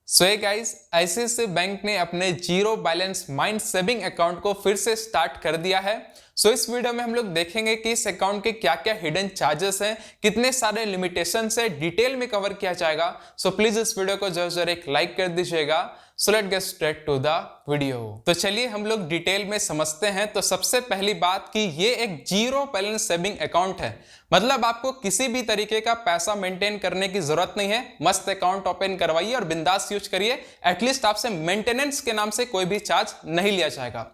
So guys, ICICI bank ने अपने zero balance mind saving account को फिर से स्टार्ट कर दिया है। इस वीडियो में हम लोग देखेंगे कि इस अकाउंट के क्या क्या हिडन चार्जेस हैं, कितने सारे लिमिटेशंस है, डिटेल में कवर किया जाएगा। प्लीज इस वीडियो को जरूर एक लाइक कर दीजिएगा। Let's get straight to the video. तो चलिए हम लोग डिटेल में समझते हैं। तो सबसे पहली बात कि ये एक जीरो बैलेंस सेविंग अकाउंट है, मतलब आपको किसी भी तरीके का पैसा मेंटेन करने की जरूरत नहीं है। मस्त अकाउंट ओपन करवाइए और बिंदास यूज करिए। एटलीस्ट आपसे मेंटेनेंस के नाम से कोई भी चार्ज नहीं लिया जाएगा।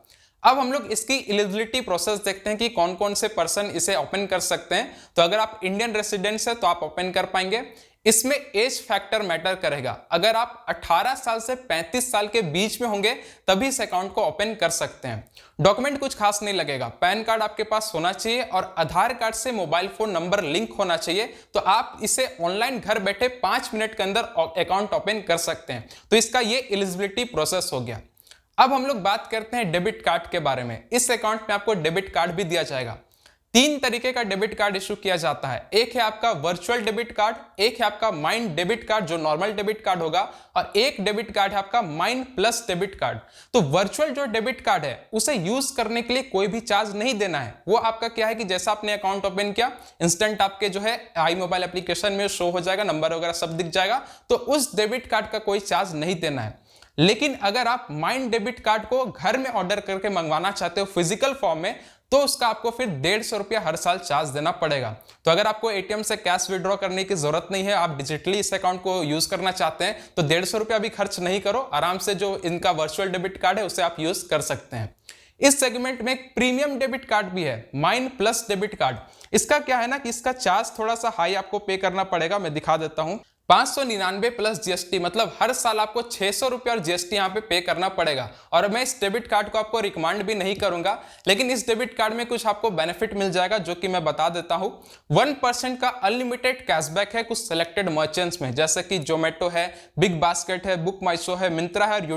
अब हम लोग इसकी एलिजिबिलिटी प्रोसेस देखते हैं कि कौन कौन से पर्सन इसे ओपन कर सकते हैं। तो अगर आप इंडियन रेसिडेंट्स है तो आप ओपन कर पाएंगे। इसमें एज फैक्टर मैटर करेगा। अगर आप 18 साल से 35 साल के बीच में होंगे तभी इस अकाउंट को ओपन कर सकते हैं। डॉक्यूमेंट कुछ खास नहीं लगेगा, पैन कार्ड आपके पास होना चाहिए और आधार कार्ड से मोबाइल फोन नंबर लिंक होना चाहिए। तो आप इसे ऑनलाइन घर बैठे 5 मिनट के अंदर अकाउंट ओपन कर सकते हैं। तो इसका ये एलिजिबिलिटी प्रोसेस हो गया। अब हम लोग बात करते हैं डेबिट कार्ड के बारे में। इस अकाउंट में आपको डेबिट कार्ड भी दिया जाएगा। 3 तरीके का डेबिट कार्ड इशू किया जाता है। एक है आपका वर्चुअल डेबिट कार्ड, एक है आपका माइंड डेबिट कार्ड जो नॉर्मल डेबिट कार्ड होगा, और एक डेबिट कार्ड है आपका माइंड प्लस डेबिट कार्ड। तो वर्चुअल जो डेबिट कार्ड है उसे यूज करने के लिए कोई भी चार्ज नहीं देना है। वो आपका क्या है कि जैसा आपने अकाउंट ओपन किया इंस्टेंट आपके जो है आई मोबाइल एप्लीकेशन में शो हो जाएगा, नंबर वगैरह सब दिख जाएगा। तो उस डेबिट कार्ड का कोई चार्ज नहीं देना है। लेकिन अगर आप माइंड डेबिट कार्ड को घर में ऑर्डर करके मंगवाना चाहते हो फिजिकल फॉर्म में, तो उसका आपको फिर 150 रुपया हर साल चार्ज देना पड़ेगा। तो अगर आपको एटीएम से कैश विड्रॉ करने की जरूरत नहीं है, आप डिजिटली इस अकाउंट को यूज करना चाहते हैं, तो 150 रुपया भी खर्च नहीं करो। आराम से जो इनका वर्चुअल डेबिट कार्ड है उसे आप यूज कर सकते हैं। इस सेगमेंट में एक प्रीमियम डेबिट कार्ड भी है, माइंड प्लस डेबिट कार्ड। इसका क्या है ना कि इसका चार्ज थोड़ा सा हाई आपको पे करना पड़ेगा। मैं दिखा देता हूं, 599 प्लस जीएसटी, मतलब हर साल आपको 600 रुपये और जीएसटी यहाँ पे करना पड़ेगा। और मैं इस डेबिट कार्ड को आपको रिकमेंड भी नहीं करूंगा, लेकिन इस डेबिट कार्ड में कुछ आपको बेनिफिट मिल जाएगा जो कि मैं बता देता हूँ। 1% का अनलिमिटेड कैशबैक है कुछ सिलेक्टेड मर्चेंट्स में, जैसे कि जोमेटो है, बिग बास्केट है, बुक माई शो है, मिंत्रा है और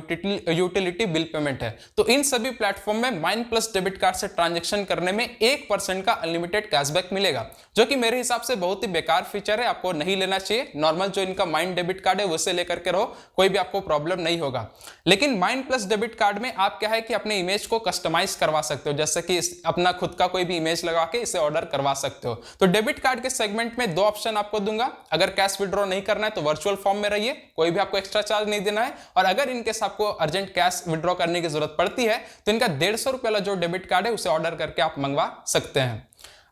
यूटिलिटी बिल पेमेंट है। तो इन सभी प्लेटफॉर्म में माइंड प्लस डेबिट कार्ड से ट्रांजेक्शन करने में 1% का अनलिमिटेड कैशबैक मिलेगा, जो कि मेरे हिसाब से बहुत ही बेकार फीचर है, आपको नहीं लेना चाहिए। नॉर्मल जो इनका माइंड डेबिट कार्ड है वैसे लेकर के रहो, कोई भी आपको प्रॉब्लम नहीं होगा। लेकिन माइंड प्लस डेबिट कार्ड में आप क्या है कि अपने इमेज को कस्टमाइज करवा सकते हो, जैसे कि अपना खुद का कोई भी इमेज लगा के इसे ऑर्डर करवा सकते हो। तो डेबिट कार्ड के सेगमेंट में 2 ऑप्शन आपको दूंगा। अगर कैश विड्रॉ नहीं करना है तो वर्चुअल फॉर्म में रहिए, कोई भी आपको एक्स्ट्रा चार्ज नहीं देना है। और अगर इनकेस आपको अर्जेंट कैश विड्रॉ करने की जरूरत पड़ती है तो इनका 150 रुपये वाला जो डेबिट कार्ड है उसे ऑर्डर करके आप मंगवा सकते हैं।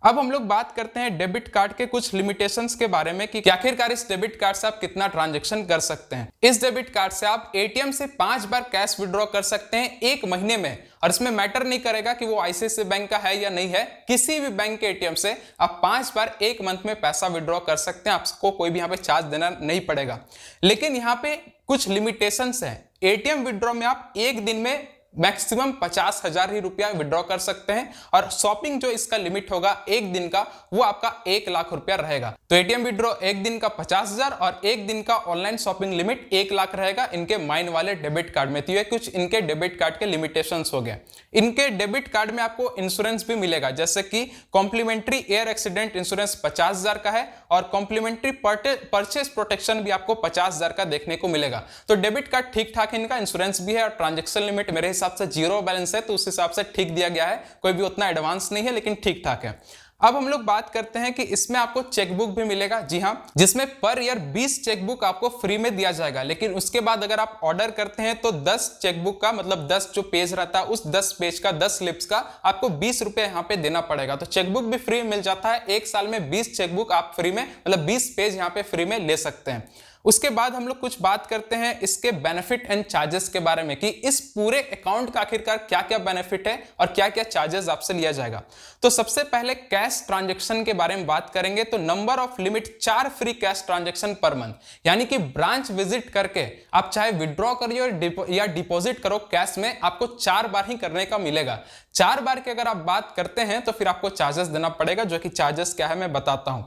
अब हम लोग बात करते हैं डेबिट कार्ड के कुछ लिमिटेशंस के बारे में कि आखिरकार इस डेबिट कार्ड से आप कितना ट्रांजैक्शन कर सकते हैं। इस डेबिट कार्ड से आप एटीएम से 5 बार कैश विड्रॉ कर सकते हैं 1 महीने में। और इसमें मैटर नहीं करेगा कि वो आईसीआईसीआई बैंक का है या नहीं है, किसी भी बैंक के एटीएम से आप 5 बार 1 मंथ में पैसा विड्रॉ कर सकते हैं। आपको कोई भी यहाँ पे चार्ज देना नहीं पड़ेगा। लेकिन यहाँ पे कुछ लिमिटेशंस हैं। एटीएम विड्रॉ में आप 1 दिन में मैक्सिमम 50,000 ही रुपया विड्रॉ कर सकते हैं। और शॉपिंग जो इसका लिमिट होगा 1 दिन का, वो आपका 1 लाख रुपया रहेगा। तो एटीएम विड्रॉ 1 दिन का 50,000 और 1 दिन का ऑनलाइन शॉपिंग लिमिट 1 लाख रहेगा इनके माइंड वाले डेबिट कार्ड में। तो ये कुछ इनके डेबिट कार्ड के लिमिटेशंस हो गए। इनके डेबिट कार्ड में आपको इंश्योरेंस भी मिलेगा, जैसे कि कॉम्प्लीमेंट्री एयर एक्सीडेंट इंश्योरेंस 50,000 का है और कॉम्प्लीमेंट्री परचेस प्रोटेक्शन भी आपको 50,000 का देखने को मिलेगा। तो डेबिट कार्ड ठीक ठाक है, इनका इंश्योरेंस भी है और ट्रांजेक्शन लिमिट मेरे हिसाब से जीरो बैलेंस है, तो उस हिसाब से ठीक दिया गया है। कोई भी उतना एडवांस नहीं है, लेकिन ठीक ठाक है। अब हम लोग बात करते हैं कि इसमें आपको चेकबुक भी मिलेगा। जी हां, जिसमें पर ईयर 20 चेकबुक आपको फ्री में दिया जाएगा। लेकिन उसके बाद अगर आप ऑर्डर करते हैं तो 10 चेकबुक का, मतलब 10 जो पेज रहता है उस 10 पेज का 10 स्लिप्स का आपको 20 रुपए यहाँ पे देना पड़ेगा। तो चेकबुक भी फ्री मिल जाता है। 1 साल में 20 चेकबुक आप फ्री में, मतलब 20 पेज यहाँ पे फ्री में ले सकते हैं। उसके बाद हम लोग कुछ बात करते हैं इसके बेनिफिट एंड चार्जेस के बारे में कि इस पूरे अकाउंट का आखिरकार क्या क्या बेनिफिट है और क्या क्या चार्जेस आपसे लिया जाएगा। तो सबसे पहले कैश ट्रांजैक्शन के बारे में बात करेंगे। तो number of limit 4 free cash transaction per month, यानी कि ब्रांच विजिट करके आप चाहे विड्रॉ करिए या डिपॉजिट करो कैश में, आपको 4 बार ही करने का मिलेगा। 4 बार की अगर आप बात करते हैं तो फिर आपको चार्जेस देना पड़ेगा, जो कि चार्जेस क्या है मैं बताता हूं।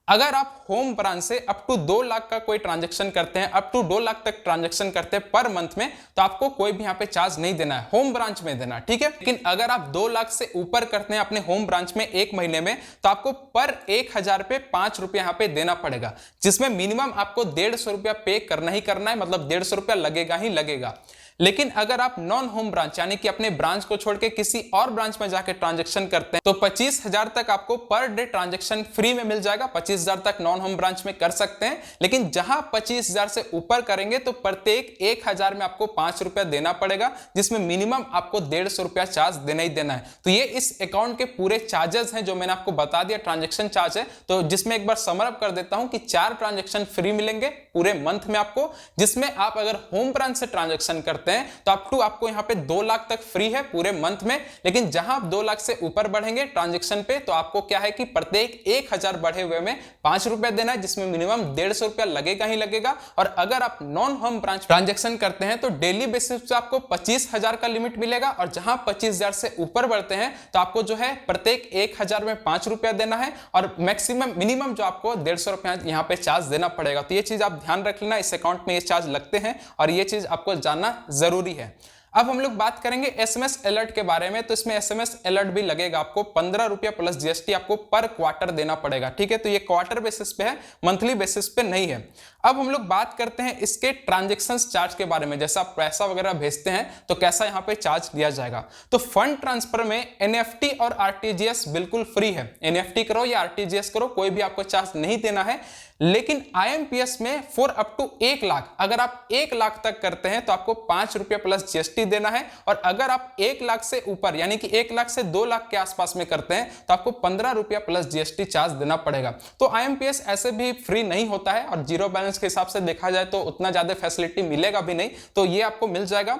अगर आप होम ब्रांच से अप टू 2 लाख का कोई ट्रांजैक्शन करते हैं, अप टू 2 लाख तक ट्रांजैक्शन करते हैं पर मंथ में, तो आपको कोई भी यहाँ पे चार्ज नहीं देना है, होम ब्रांच में देना, ठीक है। लेकिन अगर आप 2 लाख से ऊपर करते हैं अपने होम ब्रांच में एक महीने में, तो आपको पर 1000 पे 5 रुपया यहाँ पे देना पड़ेगा, जिसमें मिनिमम आपको 150 रुपया पे करना ही करना है, मतलब 150 रुपया लगेगा ही लगेगा। लेकिन अगर आप नॉन होम ब्रांच यानी कि अपने ब्रांच को छोड़ के किसी और ब्रांच में जाके ट्रांजैक्शन करते हैं, तो 25,000 तक आपको पर डे ट्रांजैक्शन फ्री में मिल जाएगा। 25,000 तक नॉन होम ब्रांच में कर सकते हैं, लेकिन जहां 25,000 से ऊपर करेंगे तो प्रत्येक 1000 में आपको 5 रुपया देना पड़ेगा, जिसमें मिनिमम आपको 150 रुपया चार्ज देना ही देना है। तो ये इस अकाउंट के पूरे चार्जेस हैं जो मैंने आपको बता दिया, ट्रांजेक्शन चार्ज है। तो जिसमें एक बार समरअप कर देता हूं कि 4 ट्रांजेक्शन फ्री मिलेंगे पूरे मंथ में आपको, जिसमें आप अगर होम ब्रांच से ट्रांजेक्शन करते हैं तो अप टू आपको यहां पे 2 लाख तक फ्री है पूरे मंथ में। लेकिन जहां आप 2 लाख से ऊपर बढ़ेंगे ट्रांजैक्शन पे, तो आपको क्या है कि प्रत्येक 1000 बढ़े हुए में 5 रुपया देना है, जिसमें मिनिमम 150 रुपया लगेगा ही लगेगा। और अगर आप नॉन होम ब्रांच ट्रांजैक्शन करते हैं तो डेली बेसिस पे आपको 25,000 का लिमिट मिलेगा, और जहां 25,000 से ऊपर बढ़ते हैं तो आपको जो है प्रत्येक 1000 में 5 रुपया देना है, और मैक्सिमम मिनिमम जो आपको 150 रुपया यहां पे चार्ज देना पड़ेगा। तो ये चीज आप ध्यान रख लेना, इस अकाउंट में ये चार्ज लगते हैं और ये चीज आपको जानना जरूरी है। अब हम लोग बात करेंगे एसएमएस अलर्ट के बारे में। तो इसमें एसएमएस अलर्ट भी लगेगा, आपको 15 रुपया प्लस जीएसटी आपको पर क्वार्टर देना पड़ेगा, ठीक है। तो ये क्वार्टर बेसिस पे है, मंथली बेसिस पे नहीं है। अब हम लोग बात करते हैं इसके ट्रांजैक्शन चार्ज के बारे में, जैसा आप पैसा वगैरह भेजते हैं तो कैसा यहाँ पे चार्ज लिया जाएगा। तो फंड ट्रांसफर में एनएफटी और आरटीजीएस बिल्कुल फ्री है, एनएफटी करो या आरटीजीएस करो, कोई भी आपको चार्ज नहीं देना है। लेकिन आईएमपीएस में फॉर अप टू 1 लाख, अगर आप 1 लाख तक करते हैं तो आपको 5 रुपया प्लस जीएसटी देना है, और अगर आप 1 लाख से ऊपर यानी कि 1 लाख से 2 लाख के आसपास में करते हैं तो आपको 15 रुपया प्लस जीएसटी चार्ज देना पड़ेगा। तो आईएमपीएस ऐसे भी फ्री नहीं होता है, और जीरो बैलेंस के हिसाब से देखा जाए तो उतना ज्यादा फैसिलिटी मिलेगा भी नहीं, तो ये आपको मिल जाएगा।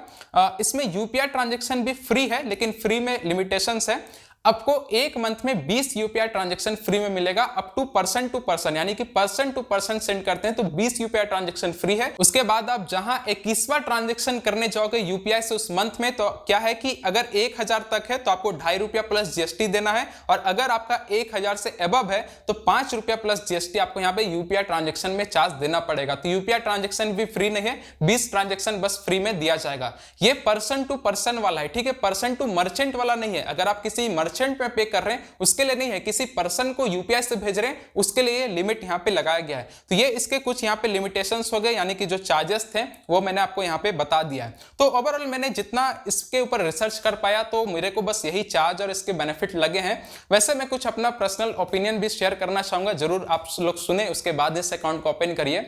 इसमें यूपीआई ट्रांजेक्शन भी फ्री है, लेकिन फ्री में लिमिटेशंस है। आपको एक मंथ में 20 यूपीआई ट्रांजैक्शन फ्री में मिलेगा, अप टू पर्सन यानी कि पर्सन टू पर्सन सेंड करते हैं तो 20 यूपीआई ट्रांजैक्शन फ्री है। उसके बाद आप जहां 21वां ट्रांजैक्शन करने जाओगे यूपीआई से उस मंथ में, तो क्या है कि अगर 1000 तक है तो आपको 2.5 रुपया प्लस जीएसटी देना है, और अगर आपका 1000 से अबव है तो 5 रुपया प्लस जीएसटी आपको यहाँ पे यूपीआई ट्रांजैक्शन में चार्ज देना पड़ेगा। तो यूपीआई ट्रांजैक्शन भी फ्री नहीं है, 20 ट्रांजैक्शन बस फ्री में दिया जाएगा। ये पर्सन टू पर्सन वाला है, ठीक है, पर्सन टू मर्चेंट वाला नहीं है। अगर आप किसी मर्चेंट पे पे कर रहे हैं उसके लिए नहीं है, किसी पर्सन को यूपीआई से भेज रहे हैं उसके लिए लिमिट यहां पे लगाया गया है। तो ये इसके कुछ यहां पे लिमिटेशंस हो गए, यानी कि जो चार्जेस थे वो मैंने आपको यहां पे बता दिया है। तो ओवरऑल मैंने जितना इसके ऊपर रिसर्च कर पाया तो मेरे को बस यही चार्ज और इसके बेनिफिट लगे हैं। वैसे मैं कुछ अपना पर्सनल ओपिनियन भी शेयर करना चाहूंगा, जरूर आप लोग सुने, उसके बाद इस अकाउंट को ओपन करिए।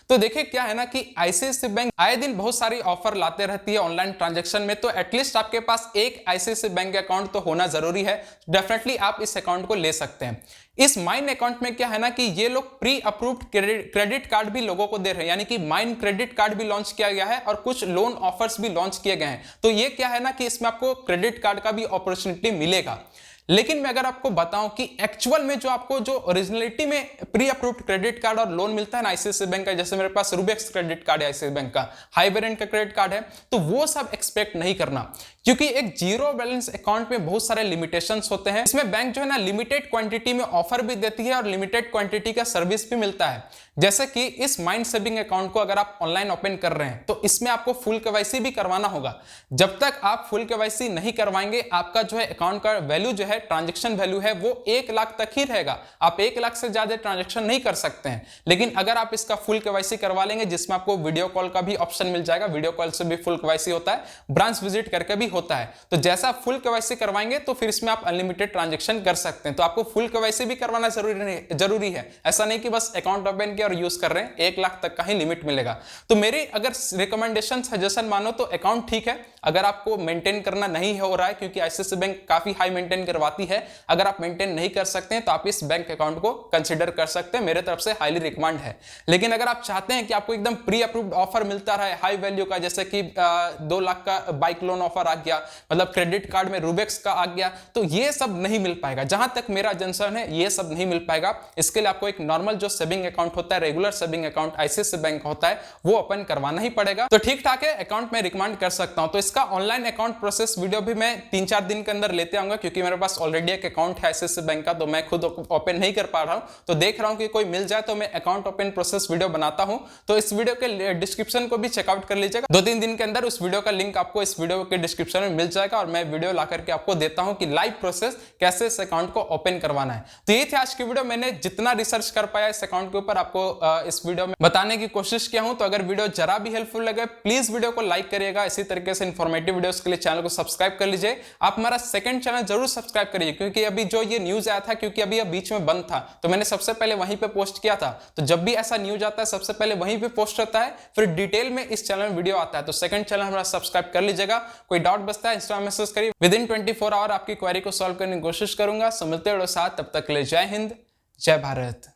तो देखिए क्या है ना कि आईसीआईसीआई बैंक आए दिन बहुत सारी ऑफर लाते रहती है ऑनलाइन ट्रांजैक्शन में, तो एटलीस्ट आपके पास एक आईसीआईसीआई बैंक अकाउंट तो होना जरूरी है। डेफिनेटली आप इस अकाउंट को ले सकते हैं। इस माइन अकाउंट में क्या है ना कि ये लोग प्री अप्रूव्ड क्रेडिट कार्ड भी लोगों को दे रहे हैं, यानी कि माइन क्रेडिट कार्ड भी लॉन्च किया गया है और कुछ लोन ऑफर्स भी लॉन्च किए गए हैं। तो ये क्या है ना कि इसमें आपको क्रेडिट कार्ड का भी अपॉर्चुनिटी मिलेगा। लेकिन मैं अगर आपको बताऊं कि एक्चुअल में जो आपको जो ओरिजिनलिटी में प्री अप्रूव्ड क्रेडिट कार्ड और लोन मिलता है ना आईसीआईसीआई बैंक का, जैसे मेरे पास रूबेक्स क्रेडिट कार्ड है आईसीआईसीआई बैंक का, हाई वेरिएंट का क्रेडिट कार्ड है, तो वो सब एक्सपेक्ट नहीं करना, क्योंकि एक जीरो बैलेंस अकाउंट में बहुत सारे लिमिटेशंस होते हैं। इसमें बैंक जो है ना लिमिटेड क्वांटिटी में ऑफर भी देती है और लिमिटेड क्वांटिटी का सर्विस भी मिलता है। जैसे कि इस माइंड सेविंग अकाउंट को अगर आप ऑनलाइन ओपन कर रहे हैं तो इसमें आपको फुल केवाईसी भी करवाना होगा। जब तक आप फुल केवाईसी नहीं करवाएंगे आपका जो है अकाउंट का वैल्यू जो है, ट्रांजेक्शन वैल्यू है, वो 1 लाख तक ही रहेगा। आप 1 लाख से ज्यादा ट्रांजेक्शन नहीं कर सकते हैं। लेकिन अगर आप इसका फुल केवाईसी करवा लेंगे, जिसमें आपको वीडियो कॉल का भी ऑप्शन मिल जाएगा, वीडियो कॉल से भी फुल केवाईसी होता है, ब्रांच विजिट करके भी होता है, तो जैसा आप फुल केवाईसी करवाएंगे तो फिर इसमें आप अनलिमिटेड ट्रांजेक्शन कर सकते हैं। तो आपको फुल केवाईसी भी करवाना जरूरी है। ऐसा नहीं कि बस अकाउंट ओपन किया और यूज कर रहे हैं, 1 लाख तक का ही लिमिट मिलेगा। तो मेरी अगर रिकमेंडेशन सजेशन मानो तो अकाउंट ठीक है। अगर आपको मेंटेन करना नहीं हो रहा है, क्योंकि आईसीआईसीआई बैंक काफी हाई मेंटेन करवाती है, अगर आप मेंटेन नहीं कर सकते हैं तो आप इस बैंक अकाउंट को कंसीडर कर सकते हैं, मेरे तरफ से हाईली रिकमेंड है। लेकिन अगर आप चाहते हैं कि आपको एकदम प्री अप्रूव्ड ऑफर मिलता रहे हाई वैल्यू का, जैसे कि 2 लाख का बाइक लोन ऑफर आ गया, मतलब क्रेडिट कार्ड में रूबेक्स का आ गया, तो ये सब नहीं मिल पाएगा। जहां तक मेरा कंसर्न है ये सब नहीं मिल पाएगा। इसके लिए आपको एक नॉर्मल जो सेविंग अकाउंट होता है, regular saving account ICICI bank होता है, वो ओपन करवाना ही पड़ेगा। तो ठीक ठाक है, अकाउंट में रिकमेंड कर सकता हूं। तो इसका ऑनलाइन अकाउंट प्रोसेस वीडियो भी मैं 3-4 दिन के अंदर लेते आऊंगा, क्योंकि मेरे पास पास ऑलरेडी एक अकाउंट है ICICI बैंक का, तो मैं खुद ओपन नहीं कर पा रहा हूं, तो देख रहा हूं कि कोई मिल जाए तो मैं अकाउंट ओपन प्रोसेस वीडियो बनाता हूं। तो इस वीडियो के डिस्क्रिप्शन को भी चेकआउट कर लीजिएगा। 2-3 दिन के अंदर उस वीडियो का लिंक आपको इस वीडियो के डिस्क्रिप्शन में मिल जाएगा और मैं वीडियो ला करके आपको देता हूं कि लाइव प्रोसेस कैसे इस अकाउंट को ओपन करवाना है। तो ये थी आज की वीडियो। मैंने जितना रिसर्च कर पाया इस अकाउंट के ऊपर आपको इस वीडियो में बताने की कोशिश किया हूं। तो अगर वीडियो जरा भी हेल्पफुल लगे प्लीज वीडियो को लाइक करिएगा। इसी तरीके से इंफॉर्मेटिव वीडियोस के लिए चैनल को सब्सक्राइब कर लीजिए। आप हमारा सेकंड चैनल जरूर सब्सक्राइब करिए, क्योंकि अभी जो ये न्यूज आया था, क्योंकि अभी बीच में बंद था, तो मैंने सबसे पहले वहीं पे पोस्ट किया था। तो जब भी ऐसा न्यूज आता है सबसे पहले वहीं पे पोस्ट होता है, फिर डिटेल में इस चैनल में वीडियो आता है। तो सेकंड चैनल हमारा सब्सक्राइब कर लीजिएगा। कोई डाउट बचता है इंस्टा मैसेज करिए, विदिन 24 आवर आपकी क्वेरी को सॉल्व करने की कोशिश करूंगा। मिलते हैं साथ, तब तक के लिए जय हिंद, जय भारत।